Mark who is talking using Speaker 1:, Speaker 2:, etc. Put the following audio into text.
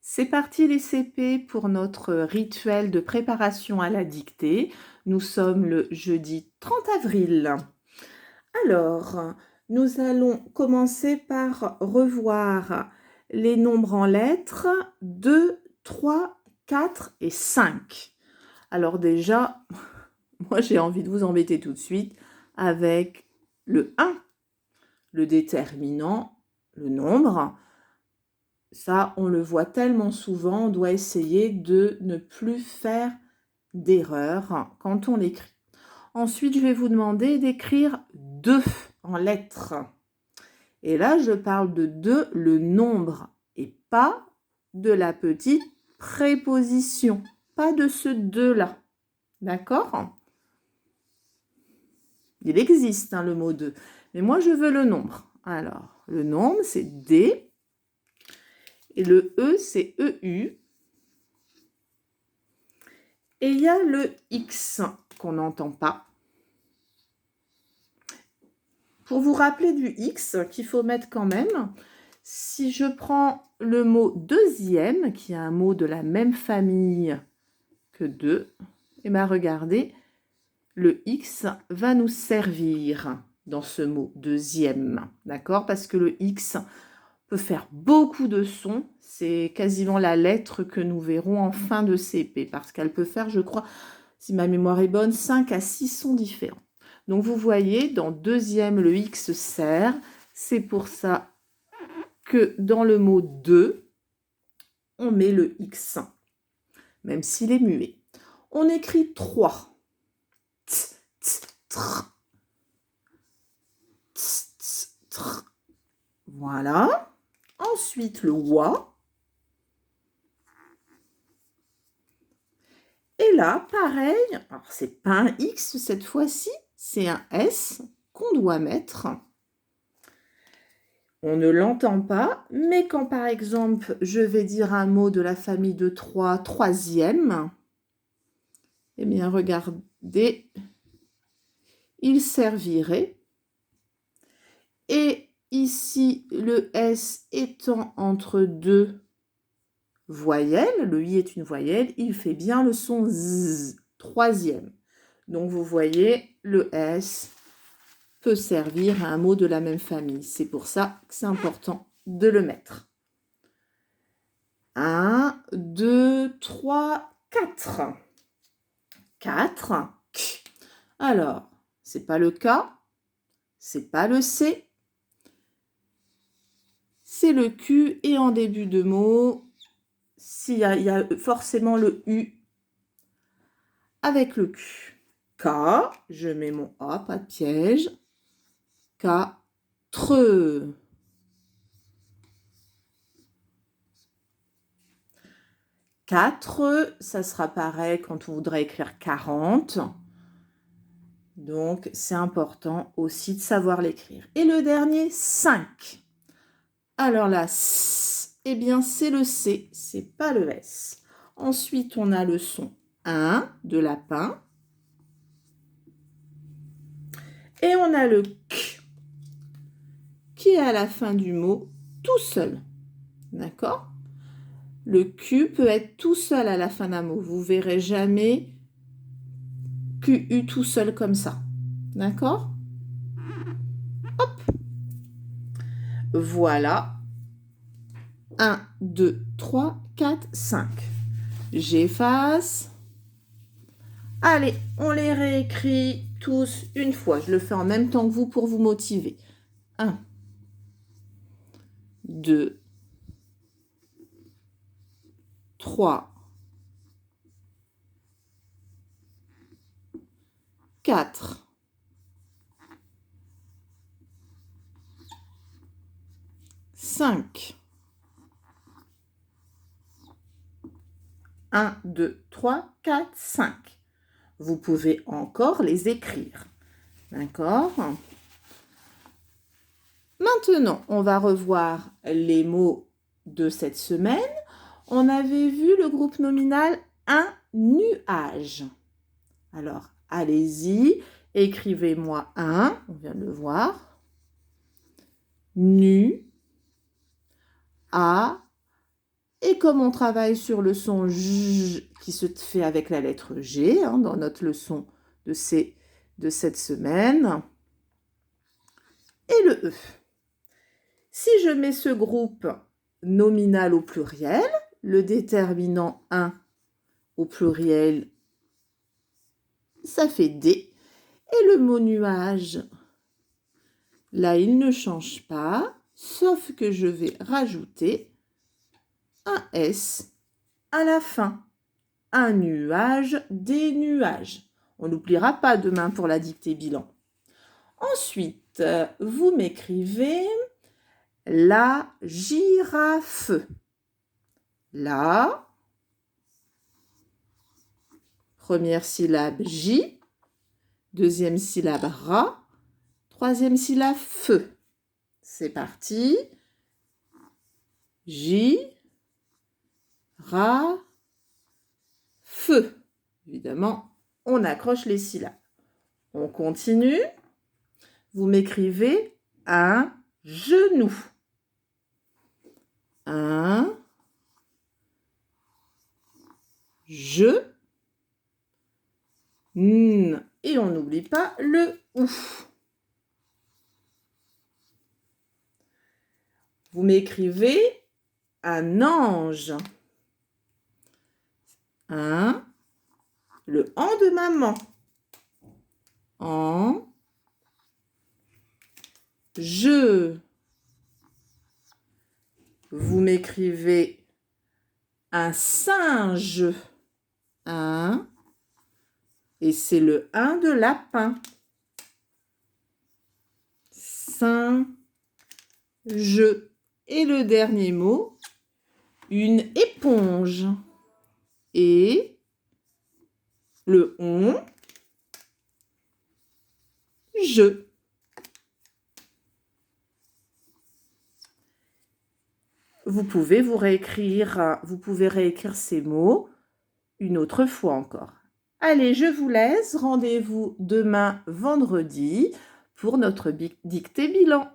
Speaker 1: C'est parti les CP pour notre rituel de préparation à la dictée. Nous sommes le jeudi 30 avril. Alors, nous allons commencer par revoir les nombres en lettres 2, 3, 4 et 5. Alors déjà, moi j'ai envie de vous embêter tout de suite avec le 1, le déterminant, le nombre. Ça, on le voit tellement souvent, on doit essayer de ne plus faire d'erreur quand on l'écrit. Ensuite, je vais vous demander d'écrire 2 en lettres. Et là, je parle de 2, le nombre, et pas de la petite préposition. Pas de ce 2-là. D'accord? Il existe le mot 2. Mais moi, je veux le nombre. Alors, le nombre, c'est D. Et le E, c'est EU. Et il y a le X qu'on n'entend pas. Pour vous rappeler du X qu'il faut mettre quand même, si je prends le mot deuxième, qui est un mot de la même famille que 2, et bien regardez, le X va nous servir dans ce mot deuxième, d'accord? Parce que le X peut faire beaucoup de sons, c'est quasiment la lettre que nous verrons en fin de CP, parce qu'elle peut faire, je crois, si ma mémoire est bonne, 5 à 6 sons différents. Donc vous voyez, dans deuxième, le X sert. C'est pour ça que dans le mot deux, on met le X, même s'il est muet. On écrit 3. Voilà. Ensuite, le WA. Et là, pareil, alors c'est pas un X cette fois-ci, c'est un S qu'on doit mettre. On ne l'entend pas, mais quand par exemple, je vais dire un mot de la famille de 3, troisième, eh bien regardez, il servirait. Et ici, le S étant entre deux voyelles, le I est une voyelle, il fait bien le son Z, troisième. Donc vous voyez, le S peut servir à un mot de la même famille. C'est pour ça que c'est important de le mettre. 1, 2, 3, 4. 4. Alors, c'est pas le K, c'est pas le C, c'est le Q et en début de mot, il y a forcément le U avec le Q. K, je mets mon A, pas de piège. 4. 4, ça sera pareil quand on voudrait écrire 40. Donc, c'est important aussi de savoir l'écrire. Et le dernier, 5. Alors là, eh bien, c'est le C, c'est pas le S. Ensuite, on a le son 1 de lapin. Et on a le K qui est à la fin du mot tout seul. D'accord? Le Q peut être tout seul à la fin d'un mot. Vous verrez jamais QU tout seul comme ça. D'accord? Hop. Voilà. 1, 2, 3, 4, 5. J'efface. Allez, on les réécrit tous une fois. Je le fais en même temps que vous pour vous motiver. 1, 2, 3, 4, 5. 1, 2, 3, 4, 5. Vous pouvez encore les écrire. D'accord? Maintenant, on va revoir les mots de cette semaine. On avait vu le groupe nominal un nuage. Alors, allez-y, écrivez-moi un, on vient de le voir. Nu, a, et comme on travaille sur le son J qui se fait avec la lettre G hein, dans notre leçon de cette semaine, et le E. Si je mets ce groupe nominal au pluriel, le déterminant 1 au pluriel, ça fait D. Et le mot nuage, là, il ne change pas, sauf que je vais rajouter un S à la fin. Un nuage, des nuages. On n'oubliera pas demain pour la dictée bilan. Ensuite, vous m'écrivez la girafe. La, première syllabe J, deuxième syllabe Ra, troisième syllabe Feu. C'est parti. J, Ra, Feu. Évidemment, on accroche les syllabes. On continue. Vous m'écrivez un genou. Un, je, n, et on n'oublie pas le ou. Vous m'écrivez un ange. Un, le en de maman. En, je. Vous m'écrivez un singe. Un, et c'est le 1 de lapin. Singe. Et le dernier mot, une éponge. Et le on, je. Vous pouvez réécrire ces mots une autre fois encore. Allez, je vous laisse. Rendez-vous demain vendredi pour notre dictée bilan.